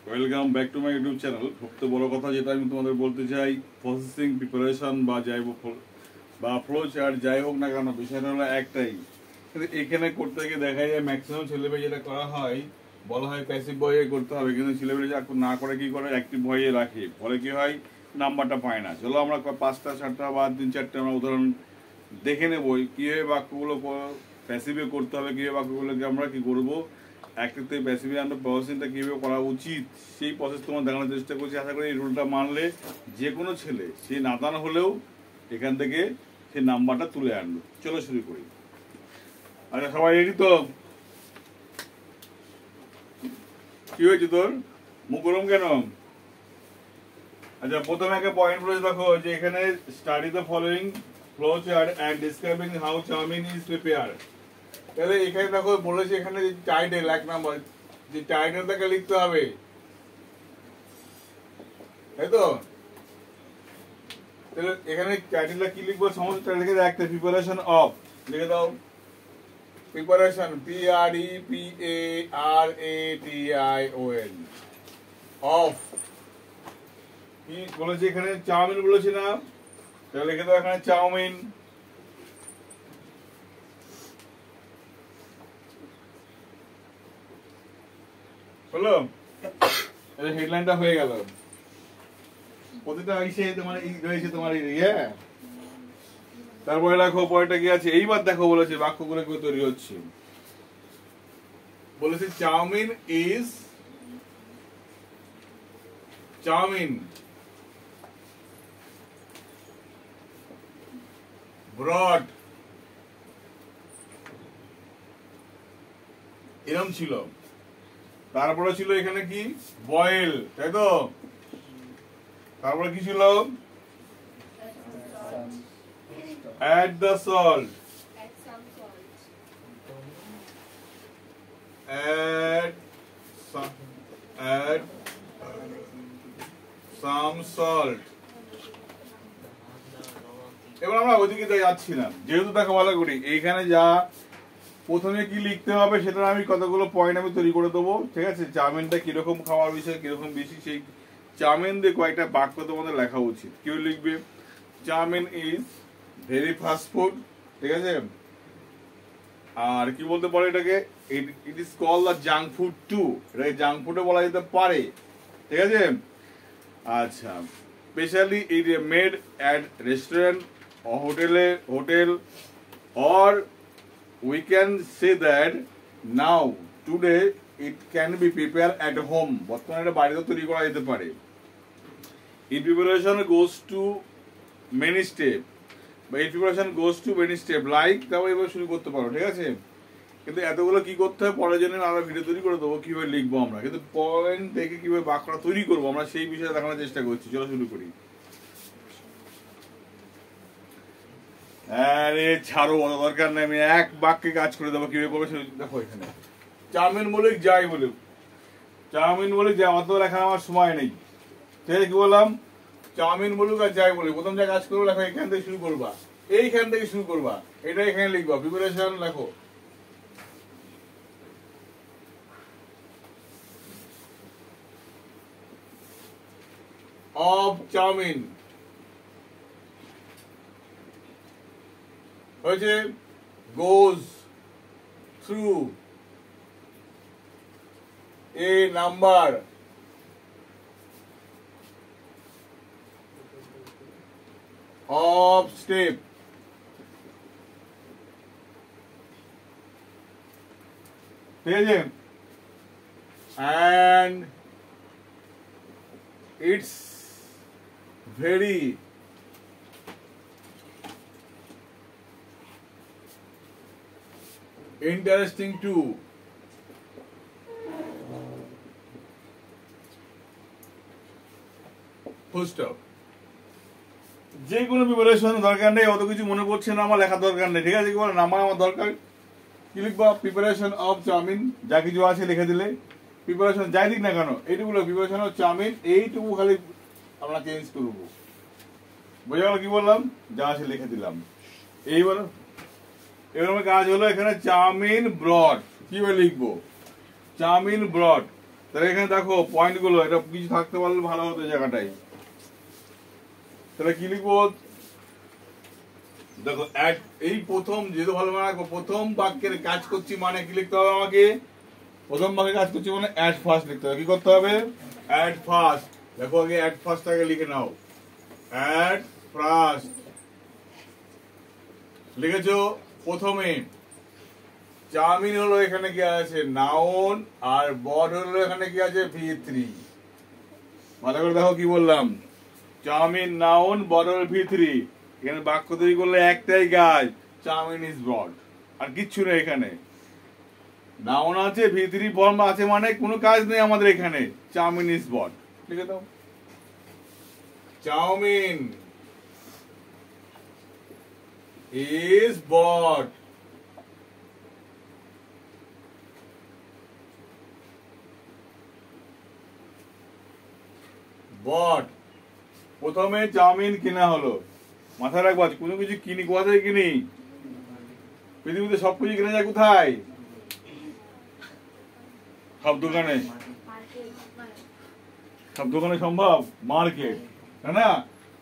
Welcome back to my YouTube channel. সবচেয়ে বড় কথা যেটা আমি তোমাদের বলতে চাই, প্রসেসিং প্রিপারেশন বা যাই হোক বা ফ্লো চার্ট যাই হোক না কেন, বিষয়টা হলো একটাই। কিন্তু এখানে করতে গিয়ে দেখা যায় ম্যাক্সিমাম ছেলেমেয়ে যেটা করা হয়, বলা হয় প্যাসিভ ভয়ে করতে হবে, কিন্তু ছেলেমেয়ে যা না করে কি করে অ্যাক্টিভ ভয়ে রাখে, ফলে কি হয় নাম্বারটা পায় না। চলো আমরা 5টা 7টা বা 3-4টা আমরা উদাহরণ দেখে নেবই কীভাবে বাক্যগুলো প্যাসিভে করতে হবে, কীভাবে বাক্যগুলোকে আমরা কি করবো একটাতে প্যাসিভে আমরা প্রসেসিংটা কীভাবে করা উচিত সেই প্রসেস তোমার দেখানোর চেষ্টা করছি। আশা করি এই রুলটা মানলে যে কোনো ছেলে সে নাদান হলেও এখান থেকে সে নাম্বারটা তুলে আনলো। চলো শুরু করি। আচ্ছা সবাই রেডি তো? কি হয়েছে তোর মুখ গরম কেন? আচ্ছা প্রথমে একটা পয়েন্ট বলে দেখো যে এখানে study the following flow chart and describing how chow mein is prepared. তাহলে এখানে দেখো বলেছে এখানে যে টাইটেল 1 নাম্বার, যে টাইটেলটাকে লিখতে হবে, তাই তো? তাহলে এখানে টাইটেলটা কি লিখবো? সমস্ত লিখে দাও, একটা প্রিপারেশন অফ লিখে দাও। প্রিপারেশন PREPARATION অফ কি বলেছে এখানে? চাউমিন বলেছে না? তাহলে লিখে দাও এখানে চাউমিন। হলো? হেডলাইনটা হয়ে গেল। প্রতিটা ইসে তোমার রয়েছে তোমার ইয়ে। তারপরে দেখো পরেরটা কি আছে, এইবার দেখো বলেছে বাক্যগুলো কি তৈরি হচ্ছে। বলেছে চাউমিন ইজ ব্রড, এরকম ছিল। তারপরে ছিল এখানে কি বয়েল, তাই তো? তারপরে কি ছিল? add the salt, add some salt। এবার আমরা ওইদিকে যাচ্ছি না, যেহেতু দেখো ভালো করি এইখানে যা প্রথমে কি লিখতে হবে সেটা আমি কতগুলো পয়েন্ট আমি তৈরি করে দেবো, ঠিক আছে? চাউমিনটা কিরকম খাওয়ার বিষয়, কিরকম বেশি, সেই চাউমিন দিয়ে কয়েকটা বাক্য তোমাদের লেখা উচিত। কেউ লিখবে chow mein is very fast food, ঠিক আছে? আর কি বলতে পারে এটাকে? It is call the junk food too, এটাকে জাঙ্ক ফুডও বলা যেতে পারে, ঠিক আছে? আচ্ছা, specially it made at restaurant or hotel, or we can say that now today it can be prepared at home, বর্তমানে এটা বাড়িতে তৈরি করা যেতে পারে। In preparation goes to many step, বা in preparation goes to many step, like তারপর এবার শুরু করতে পারো, ঠিক আছে? কিন্তু এতগুলো কি করতে হয় পরের জন্য আমরা ভিডিও তৈরি করে দেবো কিভাবে লিখবো আমরা, কিন্তু পয়েন্ট থেকে কিভাবে বাক্যটা তৈরি করবো আমরা সেই বিষয়ে দেখানোর চেষ্টা করছি। চলো শুরু করি। আরে ছাড়ো, অত দরকার নেই, আমি এক বাক্যে কাজ করে দেবো। কিভাবে করবো দেখো। এখানে চাউমিন বলুক যাই বলুক, চাউমিন বলুক যাই, অত লেখার আমার সময় নেই, ঠিক আছে? কি বললাম? চাউমিন বলুক আর যাই বলুক, প্রথম যা কাজ করবো লেখো এখান থেকে শুরু করবা, এইখান থেকে শুরু করবা, এটা এখানে লিখবা। প্রিপারেশন লেখো অফ চাউমিন, হয়েছে goes through a number of step, ঠিক আছে? and it's very interesting too, full stop। যে কোনো প্রিপারেশন দরকার নেই, অত কিছু মনে করছে না আমার, লেখার দরকার নেই, ঠিক আছে? কি বলে নাম্বার আমার দরকার, কি লিখবা? প্রিপারেশন অফ চাউমিন, যা কিছু আছে লিখে দিলে। প্রিপারেশন যাই দিক না কেন, এইটুকু প্রিপারেশন অফ চাউমিন, এইটুকু খালি আমরা চেঞ্জ করবো। বোঝা গেল কি বললাম? যা আছে লিখে দিলাম। এইবার আমার কাজ হলো এখানে চাউমিন ব্রড, কিভাবে লিখবো? চাউমিন ব্রড, তাহলে এখানে দেখো পয়েন্ট গুলো, এটা কিছু থাকতে পারলে ভালো হতো জায়গাটায়। তাহলে কি লিখবো দেখো, এই প্রথম যেহেতু ভালো মনে রাখবো, প্রথম বাক্যের কাজ করছি মানে কি লিখতে হবে আমাকে? প্রথম বাক্যে কাজ করছি মানে অ্যাট ফার্স্ট লিখতে হবে। কি করতে হবে? At first. দেখো আগে অ্যাট ফার্স্টটাকে লিখে নাও। অ্যাট ফার্স্ট লিখেছো। প্রথমে চাউমিন হলো এখানে কি আছে? নাউন। আর বড হলো এখানে কি আছে? V3। ভালো করে দেখো কি বললাম, চাউমিন নাউন, বড হলো V3। এখানে বাক্য তৈরি করলে একটাই কাজ, চাউমিন ইজ বড, আর কিচ্ছু নেই এখানে। নাউন আছে, V3 ফর্ম আছে, মানে কোনো কাজ নেই আমাদের এখানে, চাউমিন ইজ বড। লিখে দাও, চাউমিন ইজ বড। বট, প্রথমে চাউমিন কেনা হলো। মাথায় রাখবো, কোনো কিছু কিনি কোথায় কিনি? পৃথিবীতে সবকিছু কেনা যায় কোথায়? সব দোকানে। সব দোকানে সম্ভব? মার্কেট, তাই না?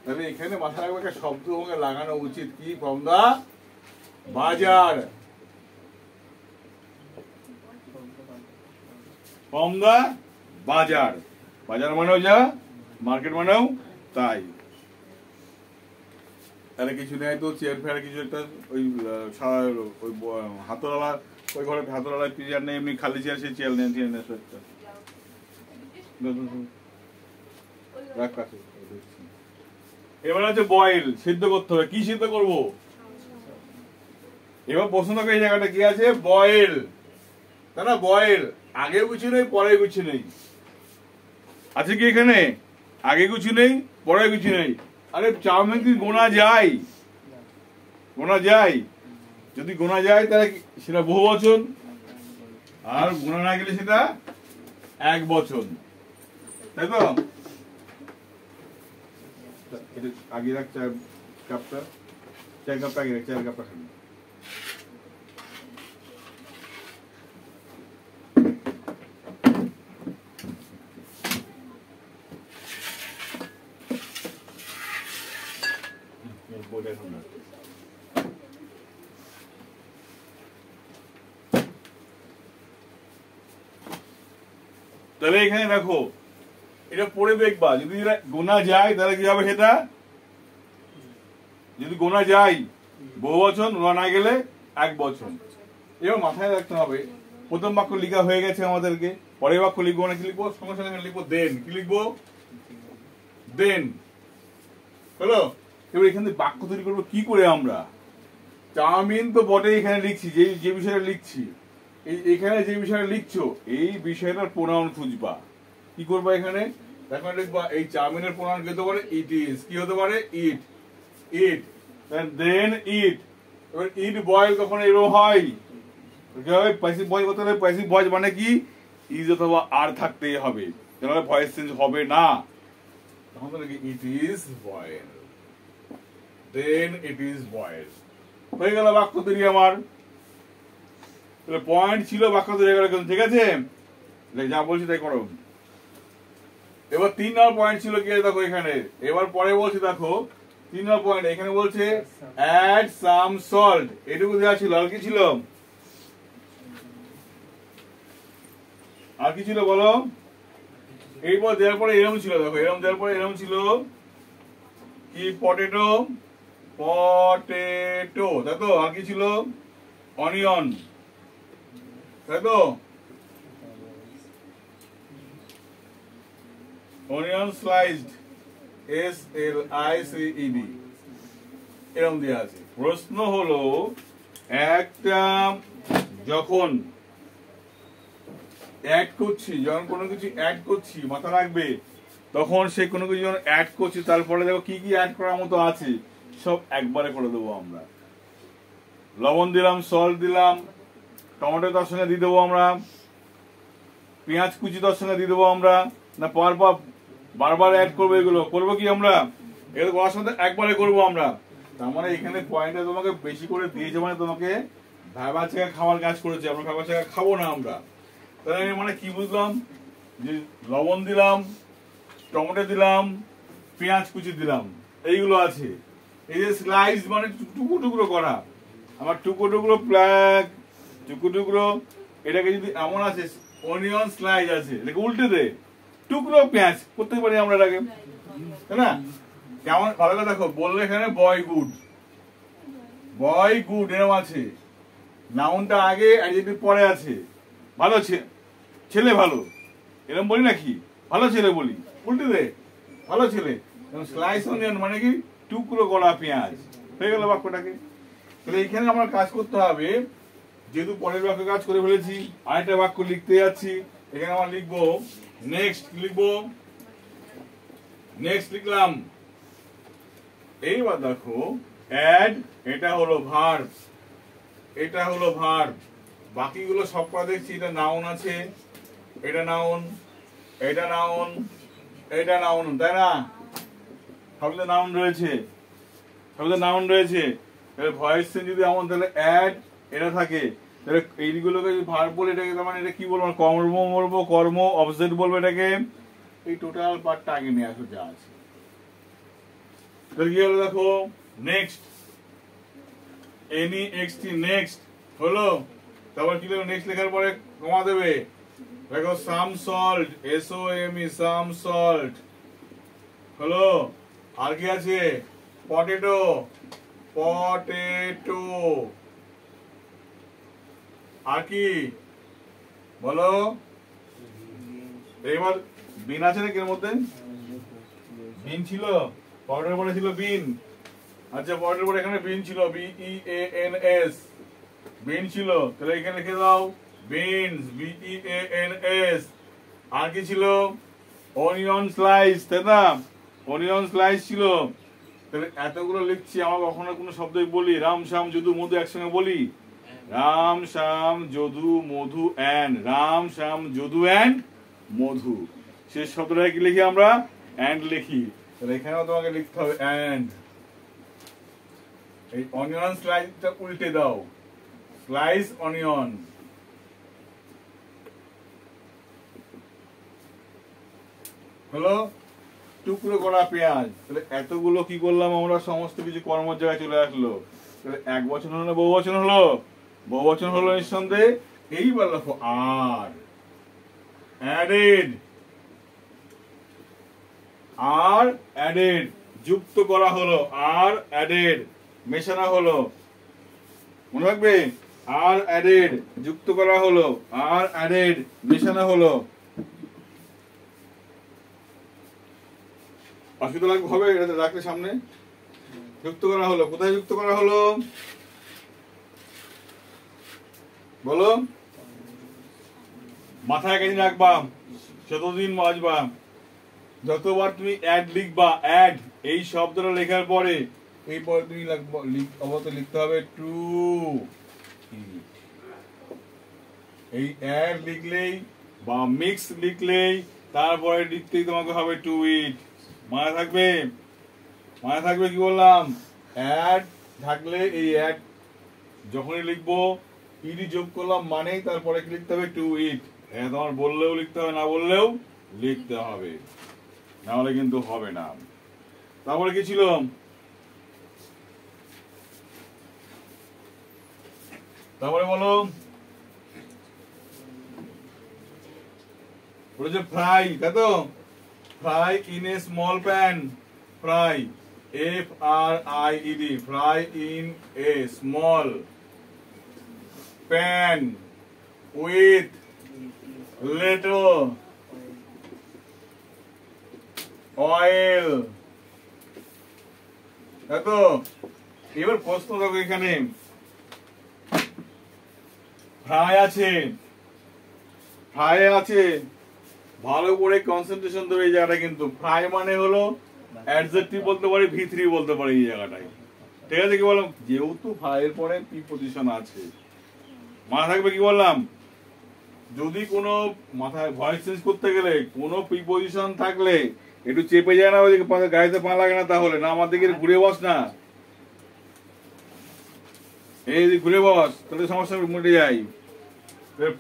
তাহলে এখানে মাথায় রাখবো একটা শব্দ আমাকে লাগানো উচিত, কি? ফ্রম দা বাজার। ফ্রম দা বাজার। বাজার মানেও যা, মার্কেট মানেও তাই। তাহলে কিছু নেই তো, চেয়ার ফেয়ার কিছু একটা, ওই হাতওয়ালা, ওই ঘরে হাতওয়ালা চেয়ার নেই, এমনি খালি চেয়ার, সেই চেয়ার নেই, চেয়ার নেই একটা। এবার আছে বয়েল, সিদ্ধ করতে হবে। কি সিদ্ধ করব? এবার প্রশ্ন থাকবে এই জায়গাটা কি আছে? বয়েল, তাই না? বয়েল, আগে কিছু নেই পরে কিছু নেই, আছে কি এখানে? আগে কিছু নেই পরে কিছু নেই। আরে চাউমিন কি গোনা যায়? গোনা যায়? যদি গোনা যায় তাহলে সেটা বহু বচন, আর গোনা না গেলে সেটা এক বচন, তাই তো? আগে রাখ চায়ের কাপটা, চায়ের কাপটা আগে রাখ, চায়ের কাপটা খাবি। তাহলে এখানে দেখো, এটা পড়ে দেখবা, যদি গোনা যায় তাহলে কি হবে সেটা? যদি গোনা যায় বহু বচন, গোনা না গেলে এক বচন। এবার মাথায় রাখতে হবে, প্রথম বাক্য লিখা হয়ে গেছে আমাদেরকে, পরের বাক্য লিখবো না, কি লিখবো? সঙ্গে সঙ্গে লিখবো দেন। কি লিখবো? দেন। হলো? এবার এখান থেকে বাক্য তৈরি করবো কি করে আমরা? চাউমিন তো বটে এখানে লিখছি, যে বিষয়টা লিখছি, এখানে যে বিষয়টা লিখছো, এই বিষয়টার প্রোনাউন খুঁজবা। কি করবা এখানে? এখন লিখবা এই চাউমিনের প্রোনাউন কি হতে পারে? It is. কি হতে পারে? ইট। ইট, দেন ইট। এবার ইট বয়েল কখন এরকম হয়? কি হবে? প্যাসিভ ভয়েস করতে হলে, প্যাসিভ ভয়েস মানে কি? ইজ অথবা আর থাকতেই হবে, তাহলে ভয়েস চেঞ্জ হবে না। তখন তো নাকি it is boil, then it is boil. হয়ে গেল বাক্য তৈরি আমার। তাহলে পয়েন্ট ছিল, বাক্য তৈরি হয়ে গেল, ঠিক আছে? যা বলছি তাই করো। এবার 3 নম্বর পয়েন্ট ছিল কি দেখো এখানে। এবার পরে বলছি দেখো 3 নম্বর পয়েন্ট, এখানে বলছে অ্যাড সাম সল্ট। এটুকু দেওয়া ছিল, আর কি ছিল? আর কি ছিল বলো? এইবার দেওয়ার পরে এরকম ছিল, দেখো এরকম দেওয়ার পরে এরকম ছিল কি? পটেটো, পটেটো, তাই তো? আর কি ছিল? অনিয়ন, তাই তো? অনিয়ন স্লাইসড, SLICED, এরকম দেওয়া আছে। প্রশ্ন হলো, একটা যখন অ্যাড করছি, যখন কোনো কিছু অ্যাড করছি, মাথা রাখবে, তখন সে কোনো কিছু যখন অ্যাড করছি, তারপরে দেখো কি কি অ্যাড করার মতো আছে, সব একবারে করে দেবো আমরা। লবণ দিলাম, সল্ট দিলাম, টমেটো তার সঙ্গে দিয়ে দেবো আমরা, পেঁয়াজ কুচি তার সঙ্গে দিয়ে দেবো আমরা, না পরপর বারবার অ্যাড করবো? এগুলো করবো কি আমরা? এগুলো করার সঙ্গে একবারে করবো আমরা। তার মানে এখানে পয়েন্টটা তোমাকে বেশি করে দিয়েছে, মানে তোমাকে ভাবা চেকা খাওয়ার কাজ করেছে। আমরা ভাবা চেকা খাবো না আমরা। তাহলে মানে কি বুঝলাম? যে লবণ দিলাম, টমেটো দিলাম, পেঁয়াজ কুচি দিলাম, এইগুলো আছে। এই যে স্লাইস মানে টুকরো টুকরো করা, আমার টুকরো টুকরো প্লাগ টুকরো টুকরো, এটাকে যদি এমন আছে অনিয়ন স্লাইস আছে, এটাকে উল্টে দে, টুকরো পেঁয়াজ করতে পারি আমরা এটাকে, তাই না? কেমন ভালো করে দেখো, বললে এখানে বয় গুড, বয় গুড এরকম আছে, নাউনটা আগে অ্যাডজেক্টিভ পরে আছে। ভালো ছেলে ভালো এরকম বলি নাকি? ভালো ছেলে বলি, উল্টে দে ভালো ছেলে। স্লাইস অনিয়ন মানে কি টুকরো করা পেঁয়াজ, হয়ে গেল বাক্যটাকে। তাহলে এইখানে আমার কাজ করতে হবে, যেহেতু পরের বাক্য কাজ করে ফেলেছি, আরেকটা বাক্য লিখতে যাচ্ছি। এখানে আমার লিখবো নেক্সট, লিখবো নেক্সট, লিখলাম। এইবার দেখো অ্যাড, এটা হলো ভার্ব, এটা হলো ভার্ব, বাকিগুলো সবটা দেখছি এটা নাউন আছে, এটা নাউন, এটা নাউন, এটা নাউন, তাই না? সবটা নাউন রয়েছে, সবটা নাউন রয়েছে। তাহলে ভয়েস চেঞ্জ যদি এমন, তাহলে অ্যাড এটা থাকে, তাহলে এইগুলোকে ভার্ব বলে এটাকে, তার মানে এটা কি বলবো? কর্ম বলবো, কর্ম অবজেক্ট বলবো এটাকে। এই টোটাল পার্টটা আগে নিয়ে আসো যা আছে। তাহলে কি হলো দেখো, নেক্সট, NEXT, নেক্সট হলো। তারপর কি লিখবো? নেক্সট লেখার পরে কমা দেবে, দেখো সাম সল্ট, SOME, সাম সল্ট হলো। আর কি আছে? Potato, potato. আর কি বলো? এবার বিন আছে নাকি এর মধ্যে? বিন ছিল, পটেটোর পরে ছিল বিন। আচ্ছা, পটেটোর পরে এখানে বিন ছিল, BEANS, বিন ছিল। তাহলে এখানে লিখে দাও বিনস, BEANS। আর কি ছিল? অনিয়ন স্লাইস, তাই না? অনিয়ন স্লাইস ছিল। তাহলে এতগুলো লিখছি, আমার কখনো কোনো শব্দই বলি রাম শ্যাম যদু মধু একসঙ্গে বলি? Ram Shyam Jadu Madhu and, Ram Shyam Jadu and Madhu. শেষ শব্দটা কি লিখি আমরা? অ্যান্ড লিখি। তাহলে এখানেও তোমাকে লিখতে হবে অ্যান্ড। এই অনিয়ন স্লাইসটা উল্টে দাও, স্লাইস অনিয়ন। হলো টুকরো করা পেঁয়াজ। তাহলে এতগুলো কি করলাম আমরা? সমস্ত কিছু কর্মের জায়গায় চলে আসলো। তাহলে এক বচন হলো, বহু বচন হলো, বহু বচন হলো নিঃসন্দেহে। এইবার দেখো আর, অ্যাডেড, আর অ্যাডেড, যুক্ত করা হলো, আর অ্যাডেড, মেশানো হলো, মনে রাখবে? আর অ্যাডেড, যুক্ত করা হলো, আর অ্যাডেড, মেশানো হলো। অসুবিধা লাগবে হবে এটা রাখলে সামনে? যুক্ত করা হলো, কোথায় যুক্ত করা হলো বলো? মাথায় কাছে রাখবা, যতদিন বাঁচবা। যতবার তুমি অ্যাড লিখবা, অ্যাড এই শব্দটা লেখার পরে এই পরে তুমি অবশ্যই লিখতে হবে টু ইট। এই অ্যাড লিখলেই বা মিক্স লিখলেই তারপরে লিখতেই তোমাকে হবে টু ইট। মনে থাকবে, মনে থাকবে কি বললাম? অ্যাড থাকলে এই অ্যাড যখনই লিখবো ইডি যোগ করলাম মানেই তারপরে কি লিখতে হবে? টু ইট। তোমার বললেও লিখতে হবে, না বললেও লিখতে হবে, না হলে কিন্তু হবে না। তারপরে কি ছিল? তারপরে বলো, বলেছে ফ্রাই, তাই তো? Fry in a small pan, fry FRIED, fry in a small pan with little oil, তাই তো? এবার প্রশ্ন দেখো, এখানে ফ্রাই আছে, ফ্রাই আছে, ভালো করে কনসেন্ট্রেশন দেবে এই জায়গাটা। কিন্তু ফ্রাই মানে হলো অ্যাডজেক্টিভ বলতে পারি, V3 বলতে পারি এই জায়গাটায়, ঠিক আছে? কি বললাম? যেহেতু ফ্রাই এর পরে প্রিপজিশন আছে, মনে থাকবে কি বললাম? যদি কোনো মাথায় ভয়েস চেঞ্জ করতে গেলে কোনো প্রিপজিশন থাকলে একটু চেপে যায় না, ওইদিকে গাড়িতে পা লাগে না, তাহলে না আমার দিকে ঘুরে বস না, এই ঘুরে বস, তাহলে সমস্যা মিটে যায়।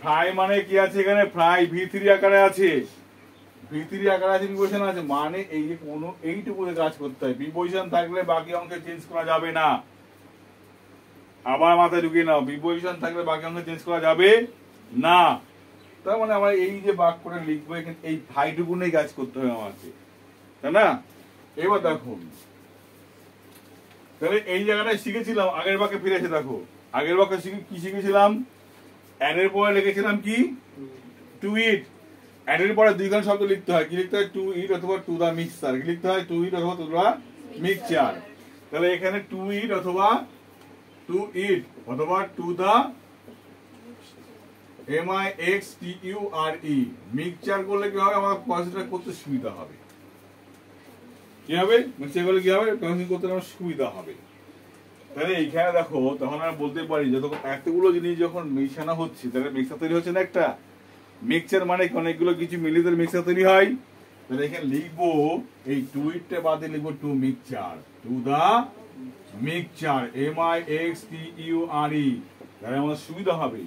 ফ্রাই মানে কি আছে এখানে? ফ্রাই V3 আকারে আছে, ভিতরি আকার আছে প্রিপোজিশন আছে, মানে এই যে কোনো এইটুকুতে কাজ করতে হয়। প্রিপোজিশন থাকলে বাকি অঙ্কে চেঞ্জ করা যাবে না। আবার মাথায় ঢুকিয়ে নাও, প্রিপোজিশন থাকলে বাকি অঙ্কে চেঞ্জ করা যাবে না। তার মানে আমরা এই যে বাক্যটা লিখবো এখানে এই ভাইটুকু নিয়ে কাজ করতে হবে আমাকে, তাই না? এবার দেখো, তাহলে এই জায়গাটায় শিখেছিলাম, আগের বাক্যে ফিরে এসে দেখো, আগের বাক্যে কি শিখেছিলাম? অ্যাড এর পরে লিখেছিলাম কি? টু ইট। অ্যাড এর পরে দুইখান শব্দ লিখতে হয়, কি লিখতে হয়? টু ইট অথবা টু দা মিক্সচার। কি লিখতে হয়? টু ইট অথবা টু দা মিক্সচার। তাহলে এখানে টু ইট অথবা টু ইট অথবা টু দা MIXTURE মিক্সচার করলে কি হবে? আমার কনসিডার করতে সুবিধা হবে। কি হবে? মিক্সচার করলে কি হবে? কনসিডার করতে আমার সুবিধা হবে। তাহলে এইখানে দেখো, তখন আমরা বলতে পারি যখন এতগুলো জিনিস যখন মিশানো হচ্ছে, তাহলে মিক্সচার তৈরি হচ্ছে না একটা। মিক্সচার মানে অনেকগুলো কিছু মিলিয়ে তাহলে মিক্সচার তৈরি হয়। তাহলে এখানে লিখবো এই টু ইটটা বাদে লিখবো to mixture, to the mixture MIXTURE। তাহলে আমাদের সুবিধা হবে।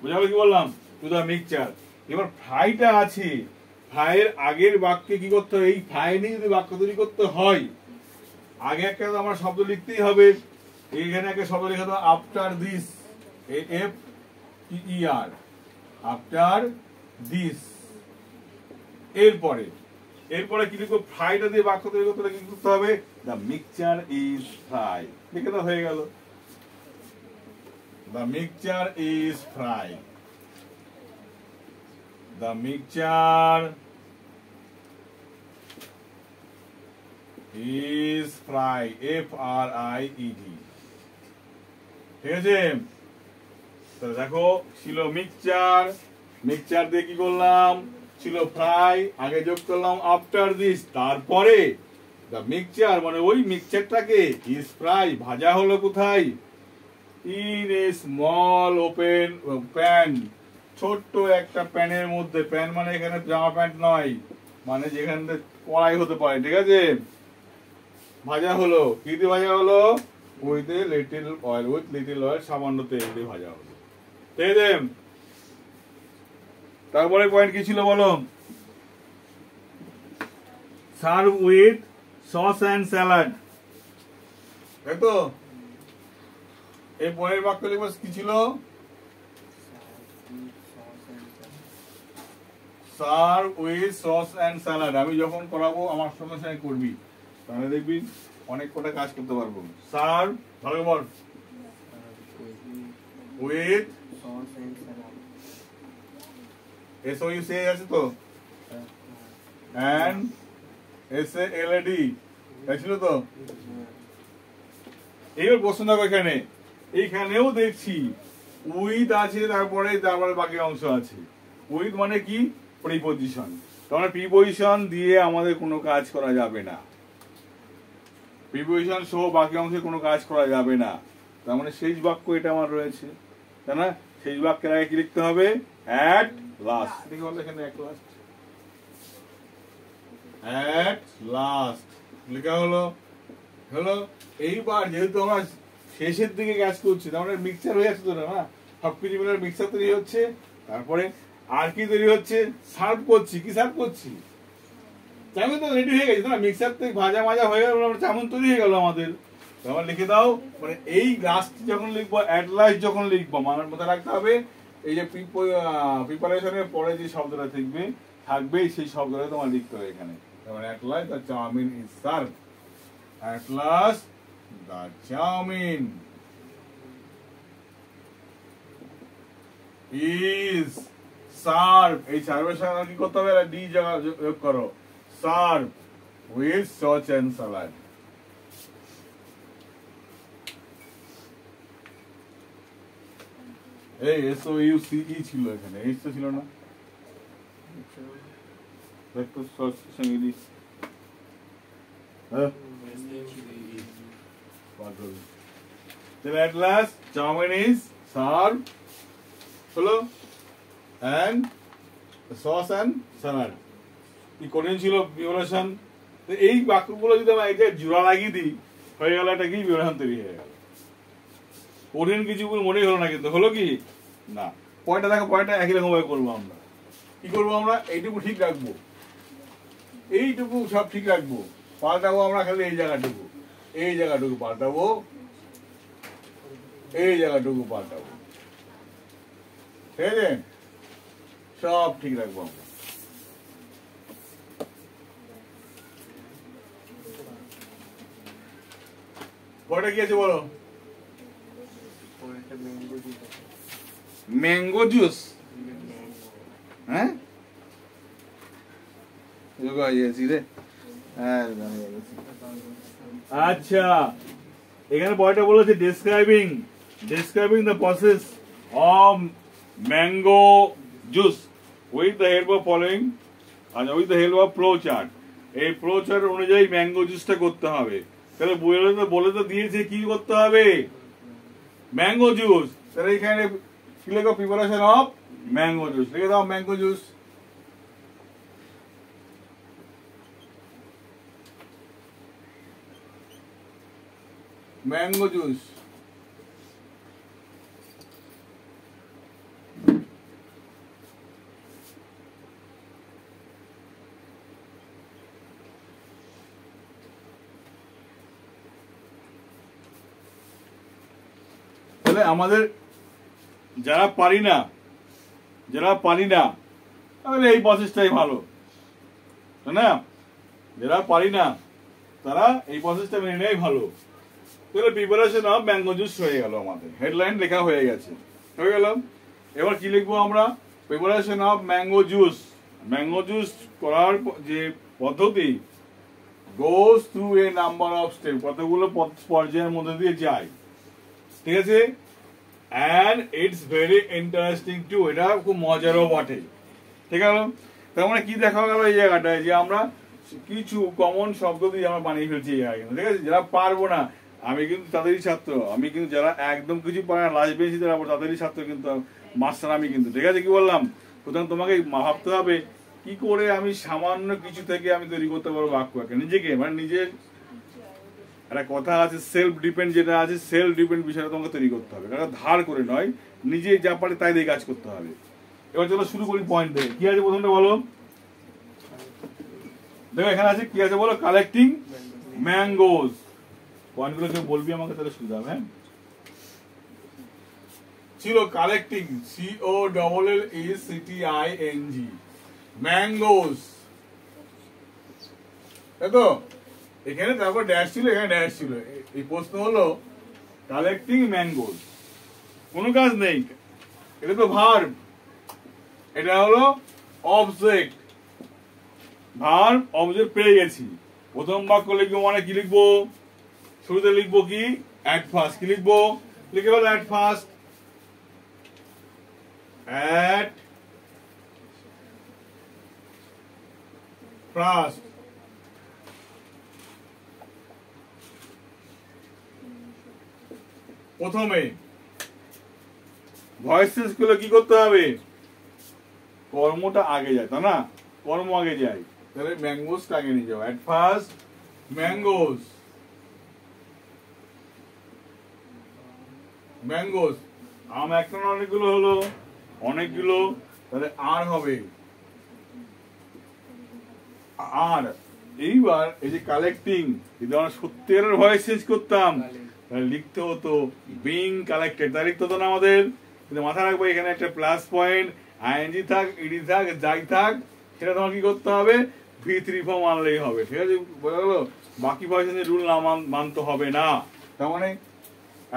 বুঝা গেল কি বললাম? To the mixture. এবার ফ্রাইটা আছে, ফ্রাইয়ের আগের বাক্যে কি করতে হয়? এই ফ্রাই নিয়ে যদি বাক্য তৈরি করতে হয়, আগে একটা আমার শব্দ লিখতেই হবে। এইখানে একটা শব্দ লেখা তো after this, AFTER, after this. এরপরে কি লিখবো? ফ্রাইটা দিয়ে বাক্য তৈরি করতে হলে কি করতে হবে? The mixture is fry. লিখে তো হয়ে গেল, the mixture is fry. The mixture is fried, FRIED। ঠিক আছে? তাহলে দেখো, ছিল মিক্সচার, মিক্সচার দিয়ে কি করলাম? ছিল ফ্রাই, আগে যোগ করলাম আফটার দিস, তারপরে দ্য মিক্সচার মানে ওই মিক্সচারটাকে ইজ ফ্রাই ভাজা হলো কোথায়? In a small open pan, ছোট্ট একটা প্যানের মধ্যে। প্যান মানে এখানে জামা প্যান্ট নয়, মানে যেখানে কড়াই হতে পারে। ঠিক আছে? ভাজা হলো, কি দিয়ে ভাজা হলো? উইথ লিটল অয়েল, সামান্য তেল দিয়ে ভাজা হলো। ঠিক আছে? তারপরে পয়েন্ট কি ছিল বলো? Serve with sauce and salad. তাই তো? এই পরের বাক্য লিখবো কি ছিল? Serve with sauce and salad. আমি যখন করাবো আমার সঙ্গে সঙ্গে করবি, তাহলে দেখবি অনেক কটা কাজ করতে পারবো। সার্ভ, ভালো বল, উইথ SOUC আছে তো, এন্ড SALAD ছিল তো। এইবার প্রশ্ন দেখো, এইখানেও দেখছি উইথ আছে, তারপরে বাকি অংশ আছে। উইথ মানে কি? প্রিপোজিশন। তাহলে প্রিপোজিশন দিয়ে আমাদের কোনো কাজ করা যাবে না, প্রিপোজিশন সহ বাকি অংশে কোনো কাজ করা যাবে না। তার মানে শেষ বাক্য এটা আমার রয়েছে, তাই না? শেষ বাক্যের আগে কি লিখতে হবে? At last. ঠিক বলো এখানে অ্যাট লাস্ট, অ্যাট লাস্ট লেখা হলো। এইবার যেহেতু আমরা শেষের দিকে কাজ করছি, তার মানে মিক্সচার হয়ে যাচ্ছে তো না, সবকিছু মিলে মিক্সচার তৈরি হচ্ছে। তারপরে আর কি তৈরি হচ্ছে? সার্ভ করছি। কি সার্ভ করছি? চাউমিন তো রেডি হয়ে গেছে না, মিক্সার থেকে ভাজা মাজা হয়ে গেল, চাউমিন তৈরি হয়ে গেল আমাদের। তখন লিখে দাও, মানে এই লাস্ট যখন লিখবো, অ্যাট লাস্ট যখন লিখবো, মানে মাথায় রাখতে হবে এই যে প্রিপারেশনের পরে যে শব্দটা থাকবে সেই শব্দটা তোমার লিখতে হবে এখানে। তারপরে at last the chowmein is serve, at last the chowmein is serve. এই সার্ভের সঙ্গে কি করতে হবে? ডি যোগ করো, serve with sauce and salad. এই SOUCE ছিল এখানে, এইচ তো ছিল না। দেখো সস সঙ্গে দি, হ্যাঁ at last chowmein is serve হলো, and sauce and salad। কি কঠিন ছিল বিবরেশন। এই বাক্যগুলো যদি আমরা এটা জোড়া লাগিয়ে দিই, হয়ে গেল একটা কি বিবরেশন তৈরি হয়ে গেল। কঠিন কিছু মনেই হলো না, কিন্তু হলো কি না। পয়েন্টটা দেখো, পয়েন্টটা একই রকম ভাবে করবো আমরা। কি করবো আমরা? এইটুকু ঠিক রাখবো, এইটুকু সব ঠিক রাখবো, পাল্টাবো আমরা খালি এই জায়গাটুকু পাল্টাবো, এই জায়গাটুকু পাল্টাবো, ঠিক আছে? সব ঠিক রাখবো আমরা। পরে কি আছে বলো? ম্যাঙ্গো জুস, হ্যাঁ আচ্ছা, এখানে পরেরটা বলেছে describing the process of mango juice with the help of following, আচ্ছা with the help of flow chart. এই ফ্লো চার্ট অনুযায়ী ম্যাঙ্গো জুসটা করতে হবে। তাহলে বলে তো দিয়েছে কি করতে হবে, ম্যাঙ্গো জুস। তাহলে এখানে কি লিখো, প্রিপারেশন অফ ম্যাঙ্গো জুস লিখে দাও, ম্যাঙ্গো জুস। ম্যাঙ্গো জুস, তাহলে আমাদের যারা পারি না তাহলে এই প্রসেসটাই ভালো, তাই না? যারা পারি না তারা এই প্রসেসটা মেনে নেওয়াই ভালো। তাহলে প্রিপারেশন অফ ম্যাঙ্গো জুস হয়ে গেল, আমাদের হেডলাইন লেখা হয়ে গেছে, হয়ে গেল। এবার কি লিখবো আমরা, preparation of mango juice. Mango juice করার যে পদ্ধতি, goes through a number of step, কতগুলো পর্যায়ের মধ্যে দিয়ে যায়, ঠিক আছে? And it's very interesting to, এটা খুব মজারও বটে, ঠিক আছে? তার মানে কি দেখা গেল এই জায়গাটায়, যে আমরা কিছু কমন শব্দ দিয়ে আমরা বানিয়ে ফেলছি এই জায়গায়, ঠিক আছে? যারা পারবো না, আমি কিন্তু তাদেরই ছাত্র, আমি কিন্তু যারা একদম কিছু পারে না, লাস্ট বেঞ্চে যারা তাদেরই ছাত্র, কিন্তু মাস্টার আমি কিন্তু, ঠিক আছে? কি বললাম, সুতরাং তোমাকে ভাবতে হবে কি করে আমি সামান্য কিছু থেকে আমি তৈরি করতে পারবো বাক্যকে, নিজেকে, মানে নিজের একটা কথা আছে সেলফ ডিপেন্ড, যেটা আছে সেলফ ডিপেন্ড বিষয়টা তোমাকে তৈরি করতে হবে, কারণ ধার করে নয়, নিজে যা পারে তাই দিয়ে কাজ করতে হবে। এবার চলো শুরু করি পয়েন্ট থেকে। কি আছে প্রথমটা বলো, দেখো এখানে আছে কি আছে বলো, কালেক্টিং ম্যাঙ্গোস। পয়েন্টগুলো কেউ বলবি আমাকে, তাহলে সুবিধা হবে। হ্যাঁ, ছিল কালেক্টিং, COLLECTING, ম্যাঙ্গোস, তাই তো? এখানে তারপর ড্যাশ ছিল, এখানে ড্যাশ ছিল। এই প্রশ্ন হলো কালেক্টিং ম্যাঙ্গোস, কোনো কাজ নেই, এটা তো ভার্ব, এটা হলো অবজেক্ট, ভার্ব অবজেক্ট পেয়ে গেছি। প্রথম বাক্য লিখবো মানে কি লিখবো, শুরুতে লিখবো কি, অ্যাট ফার্স্ট। কি লিখবো, লিখে বলো অ্যাট ফার্স্ট, অ্যাট ফার্স্ট। প্রথমে ভয়েস চেঞ্জ করলে কি করতে হবে, কর্মটা আগে যায়, তাই না? কর্ম আগে যায়, তাহলে ম্যাঙ্গোসটা আগে নিয়ে যাও, অ্যাট ফার্স্ট ম্যাঙ্গোস, ম্যাঙ্গোস। আম একটা না অনেকগুলো হলো, অনেকগুলো, তাহলে আর হবে আর। এইবার এই যে কালেক্টিং, যদি আমরা সত্যিকারের ভয়েস চেঞ্জ করতাম তাহলে লিখতে হতো বিং কালেক্টেড, তাই লিখতে হতো না আমাদের? কিন্তু মাথায় রাখবো এখানে একটা প্লাস পয়েন্ট, আইএনজি থাক, ইডি থাক, যাই থাক, সেটা তোমার কি করতে হবে, V3 ফর্ম আনলেই হবে, ঠিক আছে? বোঝা গেল? বাকি ভয়েস চেঞ্জের রুল না মানতে হবে না। তার মানে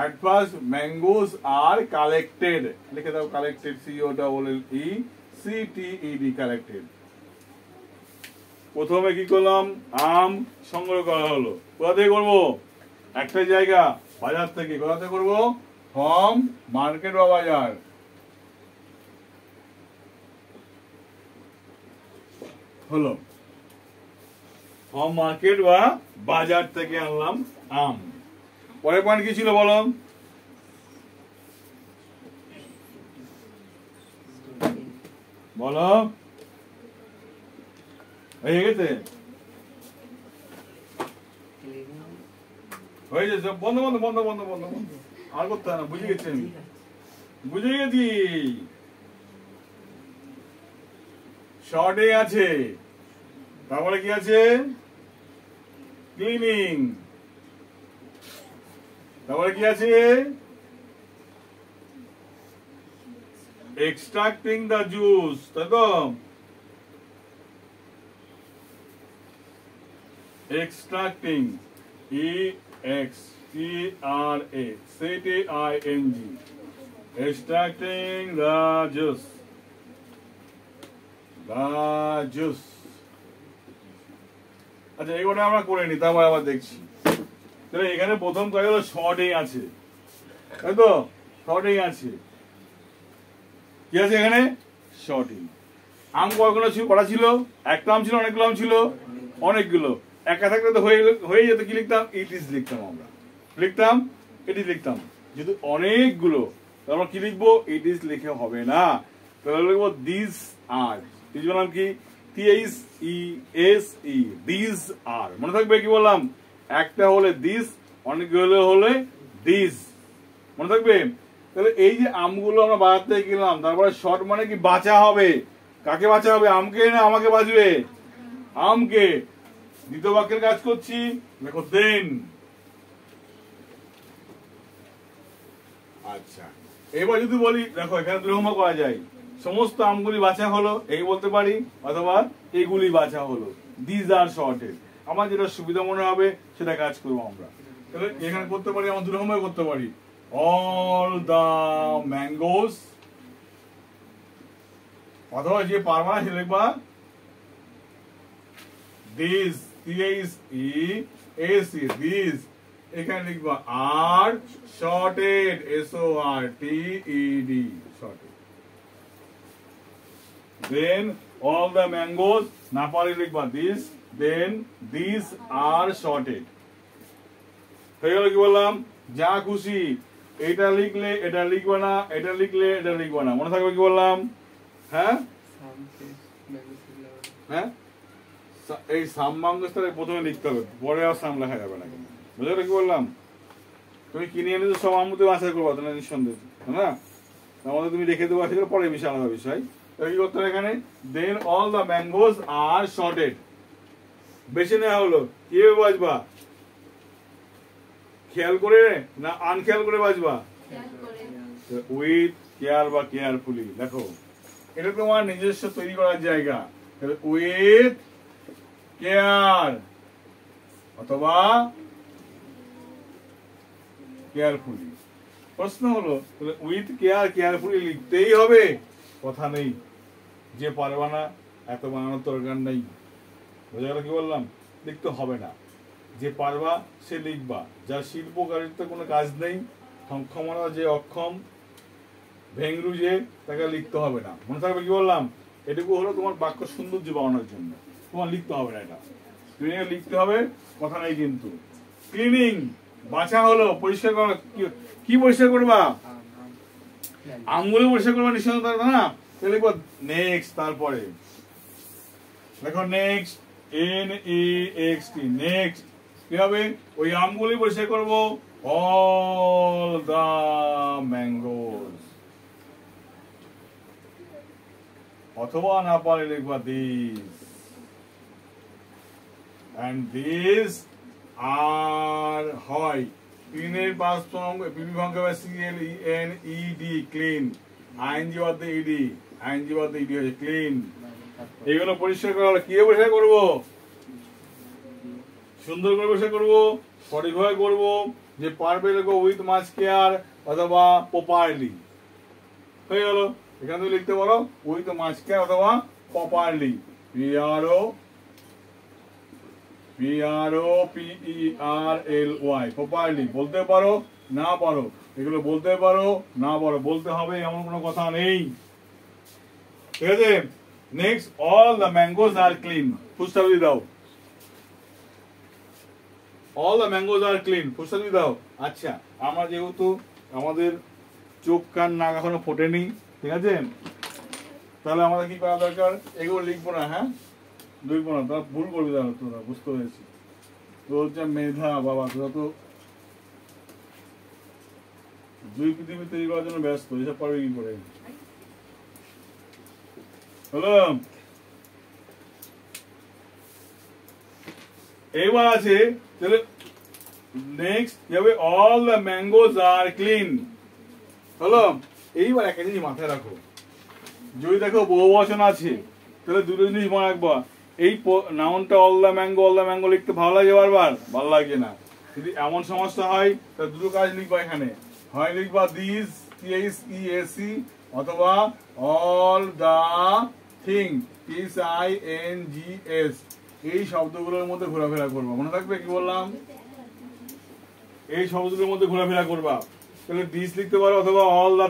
at first mangoes are collected, লিখে দাও collected, COLLECTED, collected। প্রথমে কি করলাম, আম সংগ্রহ করা হলো, কোথা থেকে করবো, একটা জায়গা, বাজার থেকে। কোথা থেকে করবো, ফ্রম মার্কেট বা বাজার, হলো ফ্রম মার্কেট বা বাজার থেকে আনলাম আম। পরের পয়েন্ট কি ছিল বলো, বলো, হয়ে গেছে, হয়ে গেছে, বন্ধ বন্ধ বন্ধ বন্ধ বন্ধ বন্ধ, আর করতে হয় না, বুঝে গেছি আমি, বুঝে গেছি। শর্টে আছে, তারপরে কি আছে? ক্লিনিং। তারপরে কি আছে? এক্সট্রাক্টিং দ্য জুস, তাই তো? Extracting, EXTRACTING, extracting the juice, আচ্ছা এইগুলো আমরা করে নি, তারপর আবার দেখছি। তাহলে এখানে প্রথম কাজ হলো শর্টিং আছে, তাই তো? শর্টিং আছে, কি আছে এখানে? শর্টিং। আম কয়গুলো করা ছিল? একটা আম ছিল, অনেকগুলো আম ছিল? অনেকগুলো। একা থাকলে তো হয়ে যেত, কি লিখতাম? ইট ইজ লিখতাম, আমরা লিখতাম ইট ইজ লিখতাম। যদি অনেকগুলো, তাহলে কি লিখবো? ইট ইজ লিখে হবে না, তাহলে লিখবো দিস আর। দিস বললাম কি? THESE, দিস আর। মনে থাকবে কি বললাম? একটা হলে দিস, অনেকগুলো হলে দিস, মনে থাকবে? তাহলে এই যে আমগুলো আমরা বাজাতে গেলাম, তারপরে শর্ট মানে কি? বাঁচা হবে। কাকে বাঁচা হবে? আমকে না আমাকে বাঁচবে? আমকে। দ্বিতীয় বাক্যের কাজ করছি, দেখো দেন। আচ্ছা, এবার যদি বলি, দেখো এখানে দুরকম করা যায়। সমস্ত আমগুলি বাঁচা হলো, এই বলতে পারি, অথবা এইগুলি বাঁচা হলো। This are sorted. আমার যেটা সুবিধা মনে হবে সেটা কাজ করবো আমরা। তাহলে এখানে করতে পারি, আমার দুরকম করতে পারি। অল দা ম্যাঙ্গোস, অথবা যে পারবা না সে লিখবা দিস, THESE, দিস। এখানে লিখবা are sorted, SORTED, sorted. Then all the mangoes, না পারে লিখবা this, then this are sorted. হয়ে গেল কি বললাম? যা খুশি, এটা লিখলে এটা লিখবে না, এটা লিখলে এটা লিখবে না, মনে থাকবে কি বললাম? হ্যাঁ হ্যাঁ, এই সাম ম্যাঙ্গোসটা প্রথমে লিখতে হবে, পরে আর সাম লেখা যাবে না। বুঝলে কি বললাম? তুমি কিনে এনে তো সব আমতে বাছাই করবো, তাহলে নিঃসন্দেহ, না? আমাদের তুমি রেখে দেবো, সেগুলো পরে বিষয়, আলাদা বিষয়। কি করতে হবে এখানে? Then all the mangoes are sorted. বেছে নেওয়া হলো, কিভাবে বাজবা? খেয়াল করে না আনখেয়াল করে বাজবা? উইথ কেয়ার বা কেয়ারফুলি। দেখো এটা তোমার নিজস্ব তৈরি করার জায়গা। উইথ কেয়ার অথবা কেয়ারফুলি। প্রশ্ন হলো, উইথ কেয়ার কেয়ারফুলি লিখতেই হবে? কথা নেই। যে পারবা না, এত বানানোর দরকার নেই। বোঝা গেল কি বললাম? লিখতে হবে না। যে পারবা সে লিখবা। যার শিল্পকারিত্বে কোনো কাজ নেই, ক্ষমতা যে অক্ষম, ভেংরু যে, তাকে লিখতে হবে না। মনে থাকবে কি বললাম? এটুকু হলো তোমার বাক্য সৌন্দর্য বানানোর জন্য, তোমার লিখতে হবে না। এটা তুমি লিখতে হবে, কথা নেই কিন্তু। ক্লিনিং, বাছা হলো, পরিষ্কার করা। কি পরিষ্কার করবা? আমগুলো পরিষ্কার করবা, নিঃসন্দেহ না? লিখবো নেক্সট। তারপরে দেখো নেক্সট, NEXT, নেক্সট। কি হবে? ওই আমগুলি পরিষ্কার করবো। অল দা ম্যাঙ্গোস, অথবা না পারে লিখবা দিস, and these are হয়। ক্লিনের পাস্ট ফর্ম পিপি ফর্ম হবে CLENED, ক্লিন। ING বাদ দিয়ে ED, ING বাদ দিয়ে ED হচ্ছে ক্লিন। এইগুলো পরিষ্কার করা হলো। কি পরিষ্কার করবো? সুন্দর করে পরিষ্কার করবো, সঠিকভাবে করবো। যে পারবে লিখবো উইথ মাচ কেয়ার অথবা প্রপারলি। হয়ে গেল। এখানে তুমি লিখতে পারো উইথ মাচ কেয়ার অথবা প্রপারলি, PROPERLY, প্রপারলি। বলতে পারো, না পারো, এগুলো বলতে পারো, না পারো, বলতে হবে এমন কোনো কথা নেই। ঠিক আছে? Next, all the mangoes are clean, full stop দিয়ে দাও। All the mangoes are clean, full stop দিয়ে দাও। আচ্ছা, আমরা যেহেতু আমাদের চোখ কান নাক এখনো ফোটেনি, ঠিক আছে, তাহলে আমাদের কি করা দরকার? এগুলো লিখবো না, হ্যাঁ লিখবো না, তারা ভুল করবি। তাহলে তোরা বুঝতে পেরেছি, তো হচ্ছে মেধা বাবা, তোরা তো দুই পৃথিবী তৈরি করার জন্য ব্যস্ত, এসব পারবে কি করে? হলো এবার আছে তাহলে নেক্সট কি হবে, all the mangoes are clean. হলো? এইবার একটা জিনিস মাথায় রাখো, যদি দেখো বহুবচন আছে তাহলে দুটো জিনিস মনে রাখবা, এই নাউনটা অল দ্য ম্যাঙ্গো লিখতে ভালো লাগে বারবার? ভালো লাগে না। যদি এমন সমস্যা হয় তাহলে দুটো কাজ লিখবা এখানে, হয় লিখবা দিস THEAC অথবা অল দ্য থিং THINGS। এই শব্দগুলোর মধ্যে ঘোরাফেরা করবা, মনে থাকবে কি বললাম? এই শব্দগুলোর মধ্যে ঘোরাফেরা করবা। তাহলে দিস লিখতে পারো অথবা অল দ্য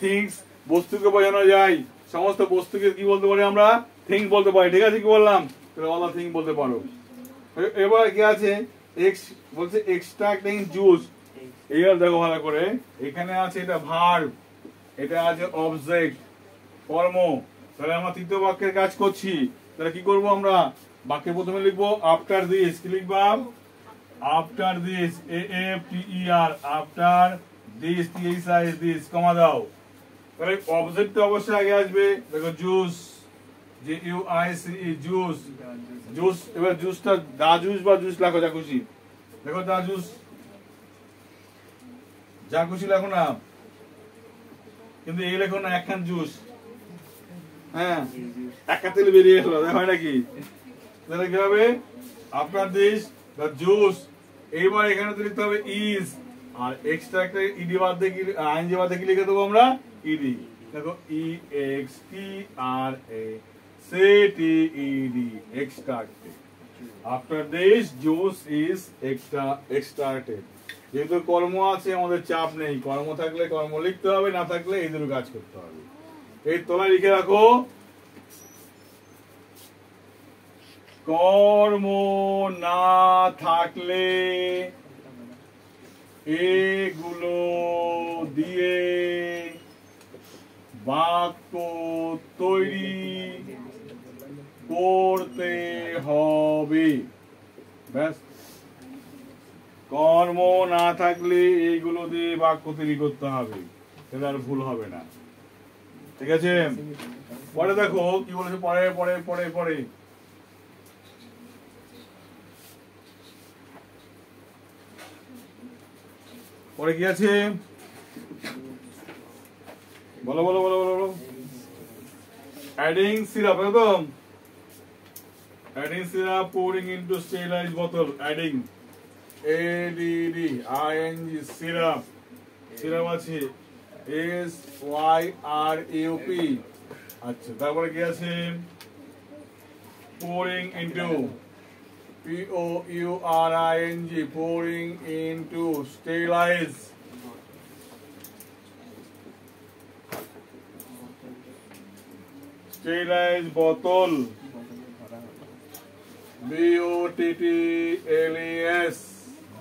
থিংস বস্তুকে বোঝানো যায়, সমস্ত বস্তুকে কি বলতে পারি আমরা? থিংস বলতে পারি, ঠিক আছে? কি বললাম? তাহলে অল দ্য থিং বলতে পারো। এবার কি আছে, বলছে এক্সট্রাক্টিং জুস। এইবার দেখো ভালো করে, এখানে আছে এটা ভার্ব, এটা আছে অবজেক্ট কর্ম। তাহলে আমরা তৃতীয় বাক্যের কাজ করছি, তাহলে কি করব আমরা? বাক্যে প্রথমে লিখবো আফটার দিস। কি লিখবা? After this, AFTER, after this, THIS, কমা দাও। তাহলে অবজেক্ট তো অবশ্যই আগে আসবে। দেখো জুস, JUICE, জুস। এবার জুসটা দা জুস বা জুস লেখো, যা খুশি দেখো, দা জুস যা খুশি লেখো না, কিন্তু এই লেখো না একখান জুস। হ্যাঁ, একটা তেল বেরিয়ে এলো, হয় নাকি? তাহলে কি হবে? After this the juice. এইবার এখানে তো লিখতে হবে ইজ, আর এক্সট্রা একটা ইডি বাদ দিয়ে কি, আইএনজি বাদ দিয়ে কি লিখে দেবো আমরা? ইডি। দেখো EXTRACTED, extracted. After this juice is extracted. যেহেতু কর্ম আছে আমাদের চাপ নেই, কর্ম থাকলে কর্ম লিখতে হবে, না থাকলে এই দুটো কাজ করতে হবে। এই তলায় লিখে রাখো, কর্ম না থাকলে এগুলো দিয়ে বাক্য তৈরি করতে হবে। ব্যাস, কর্ম না থাকলে এইগুলো দিয়ে বাক্য তৈরি করতে হবে, তাহলে আর ভুল হবে না। ঠিক আছে? পরে দেখো কি বলেছে, পরে পরে পরে পরে পরে কি আছে? বলো বলো বলো বলো বলো। অ্যাডিং সিরাপ, একদম adding syrup pouring into sterilized bottle, adding ADDING, syrup. Syrup আছে SYRAP। আচ্ছা, তারপরে কি আছে? pouring into, POURING, pouring into, sterilize। Sterilize বোতল, BOTTLES,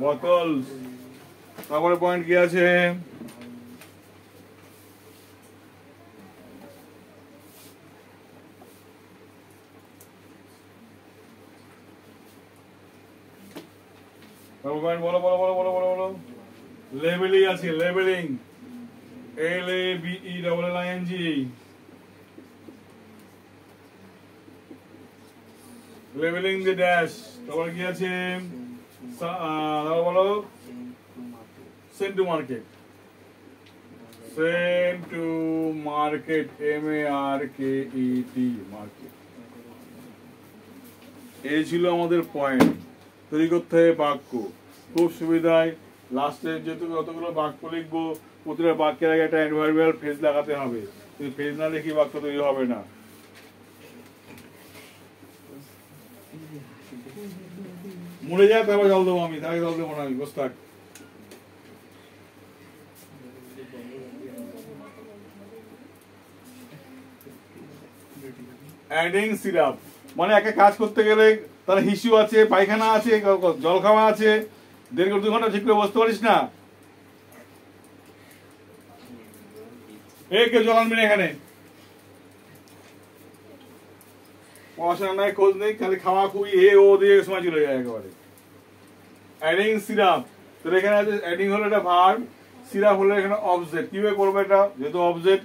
বোতল। তারপরে পয়েন্ট কি আছে? বলো বলো বলো বলো বলো বলো। লেবেলিং আছে, labelling, LABELLING। Labelling the dash. তারপর কি আছে? বলো, send to market, send to market, MARKET, market. এই ছিল আমাদের পয়েন্ট। তৈরি করতে হবে বাক্য, খুব সুবিধায়। লাস্টে যেহেতু যতগুলো বাক্য লিখবো, প্রতিটা বাক্যের আগে একটা অ্যাডভার্বিয়াল ফ্রেজ লাগাতে হবে। যদি ফ্রেজ না লিখি বাক্য তৈরি হবে না। মরে যায় তারপর জল দেবো আমি, তাকে জল দেবো না আমি, বস থাক। অ্যাডিং সিরাপ মানে একটা কাজ করতে গেলে তার হিসু আছে, পায়খানা আছে, জল খাওয়া আছে, 1.5-2 ঘন্টা ঠিক করে বসতে পারিস না। কেউ জল আনবি না এখানে, পড়াশোনা নাই, খোঁজ নেই, খালি খাওয়া খুবই ও দিয়ে সময় চলে যায় একেবারে। অ্যাডিং সিরাপ, তাহলে এখানে আছে অ্যাডিং হলো এটা ভার্ব, সিরাপ হলো এখানে অবজেক্ট। কিভাবে করবো এটা? যেহেতু অবজেক্ট,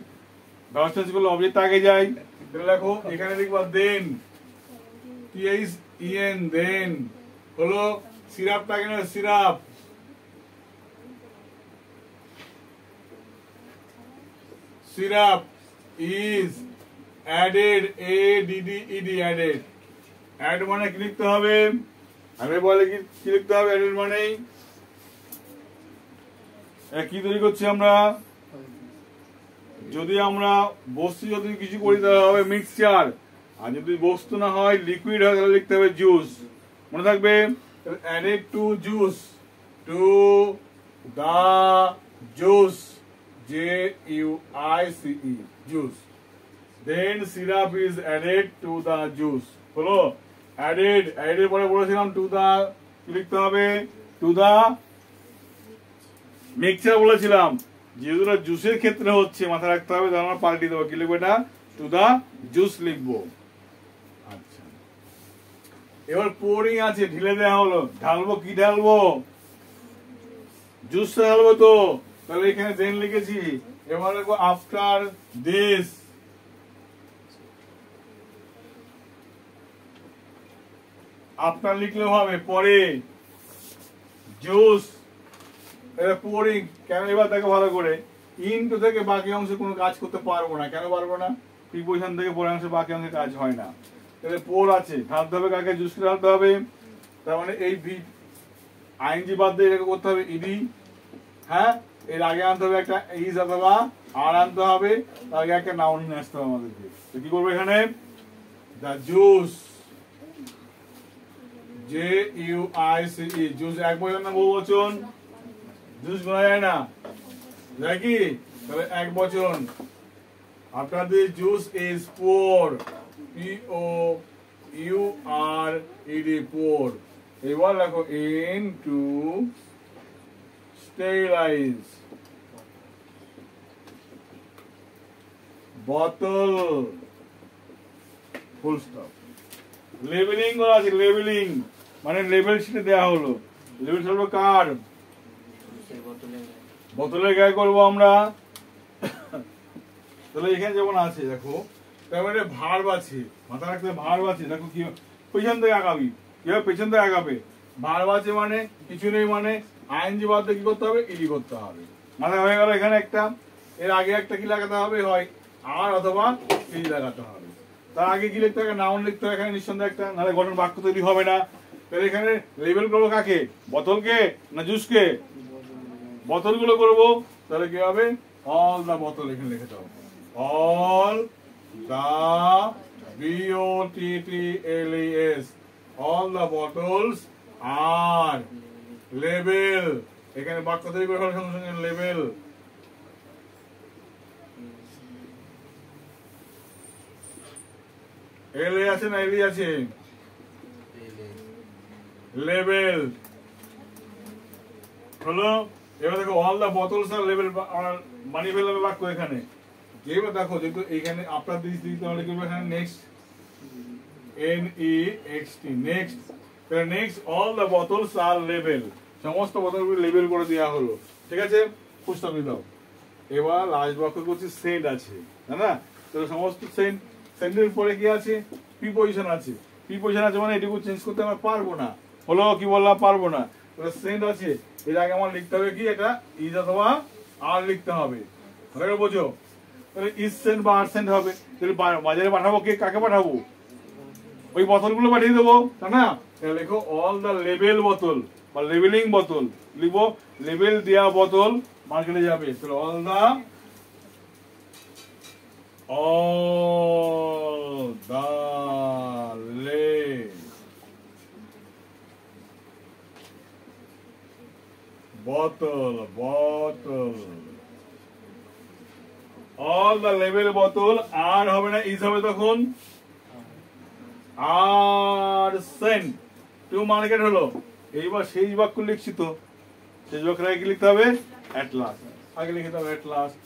ভার্ব করলে অবজেক্ট আগে যায়। তাহলে দেখো এখানে লিখবা দেন, THEN, দেন। হলো সিরাপটা কেন syrup syrup is added added added add মানে কি লিখতে হবে আমি বলে কি লিখতে হবে added মানে কি তৈরি করছি আমরা যদি আমরা বস্তু যদি কিছু করি তাহলে হবে মিক্সচার আর যদি বস্তু না হয় লিকুইড হয় তাহলে লিখতে হবে জুস মনে থাকবে added to juice to the juice juice juice then syrup is added to the juice হলো added পরে বলেছিলাম to the কি লিখতে হবে to the মিক্সচার বলেছিলাম যেহেতু জুসের ক্ষেত্রে হচ্ছে মাথা রাখতে হবে তাহলে আমরা পাল্টে দেবো কি লিখবো এটা to the juice লিখবো আচ্ছা এবার পোরিং আছে ঢেলে দেওয়া হলো ঢালবো কি ঢালবো জুস ঢালবো তো তাহলে এখানে দেন লিখেছি এবার লিখবো আফটার দিস আফটার লিখলেও হবে পরে জুস এটা পোরিং কেন এবার দেখো ভালো করে ইনটু থেকে বাকি অংশে কোনো কাজ করতে পারবো না কেন পারবো না প্রিপোজিশন থেকে পরের অংশে বাকি অংশে কাজ হয় না তাহলে পোর আছে ঢালতে হবে কাকে জুস ঢালতে হবে তার মানে এই ভি আইএনজি বাদ দিয়ে এটাকে করতে হবে ইডি হ্যাঁ এর আগে আনতে হবে একটা ইজ অথবা আর আনতে হবে তার আগে একটা নাউন নিয়ে আসতে হবে আমাদেরকে তো কি করবো এখানে the juice J U I C E juice এক বচন না বহু বচন জুস বলা যায় না যায় কি তাহলে এক বচন after this juice is pour P O U R E D pour এবার লেখো into sterilize bottle full stop labeling করা আছে labeling মানে লেবেল শিটে দেয়া হলো লেবেল হলো কার বোতলের গায়ে করব আমরা তাহলে এখানে যেমন আছে দেখো তারপরে ভার্ব আছে মাথা রাখতে ভার্ব আছে দেখো কি পেছন থেকে আগাবি কিভাবে পেছন থেকে আগাবে ভার্ব আছে মানে কিছু নেই মানে আইএনজি বাদ দিয়ে কি করতে হবে ইডি করতে হবে মাথায় হয়ে গেল এখানে একটা এর আগে একটা কি লাগাতে হবে হয় আর অথবা ইডি লাগাতে হবে তার আগে কি লিখতে হবে নাউন লিখতে হবে এখানে নিঃসন্দেহে একটা নাহলে গঠন বাক্য তৈরি হবে না তাহলে এখানে লেবেল করবো কাকে বোতলকে না জুসকে বোতলগুলো করবো তাহলে কি হবে অল দা বোতল এখানে লিখে দাও all the BOTTLES all the bottles are label এখানে বাক্য তৈরি করে ফেলার সঙ্গে সঙ্গে লেবেল এল আছে না এলি আছে লেবেল হলো এবার দেখো all the bottles are label বানিয়ে ফেলবে বাক্য এখানে যেবার দেখো যেহেতু এখানে আপনার দিস তাহলে কি এখানে নেক্সট NEXT নেক্সট তাহলে next all the bottles are label সমস্ত বোতলগুলো লেবেল করে দেওয়া হলো ঠিক আছে পুস্তক দাও এবার লাস্ট বাক্য করছি সেন্ট আছে না তাহলে সমস্ত সেন্টের পরে কি আছে প্রিপোজিশন আছে প্রিপোজিশন আছে মানে এটুকু চেঞ্জ করতে আমরা পারবো না হলো কি বললাম পারবো না তাহলে সেন্ট আছে এর আগে আমার লিখতে হবে কি এটা ইজ অথবা আর লিখতে হবে হয়ে বোঝো তাহলে ইজ সেন্ট বা আর সেন্ট হবে তাহলে বাজারে পাঠাবো কে কাকে পাঠাবো ওই বোতলগুলো পাঠিয়ে দেবো তাই না তাহলে লেখো অল দা লেবেল বোতল বা লেবেলিং বোতল লিখবো লেবেল দেওয়া বোতল মার্কেটে যাবে তাহলে all the bottle all the label bottle আর হবে না ইজ হবে তখন আর সেন্ট টু মার্কেট হলো এইবার শেষ বাক্য লিখছি তো শেষ বাক্যের আগে কি লিখতে হবে at last আগে লিখতে হবে at last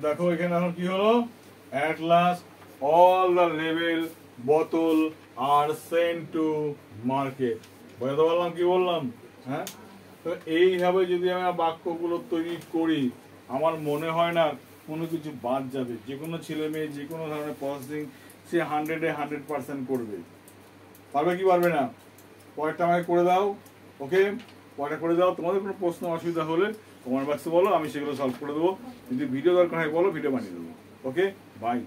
দেখো এখানে এখন কি হলো at last all the label bottle are sent to market বুঝতে পারলাম কি বললাম হ্যাঁ তো এইভাবে যদি আমরা বাক্যগুলো তৈরি করি আমার মনে হয় না কোনো কিছু বাদ যাবে যে কোনো ছেলে মেয়ে যে কোনো ধরনের প্রসেসিং সে 100-এ 100% করবে। পারবে কি পারবে না? পরেরটা আমাকে করে দাও। ওকে, পরেরটা করে দাও। তোমাদের কোনো প্রশ্ন অসুবিধা হলে কমেন্ট বক্সে বলো, আমি সেগুলো সলভ করে দেবো। যদি ভিডিও দরকার হয় বলো, ভিডিও বানিয়ে দেবো। ওকে, বাই।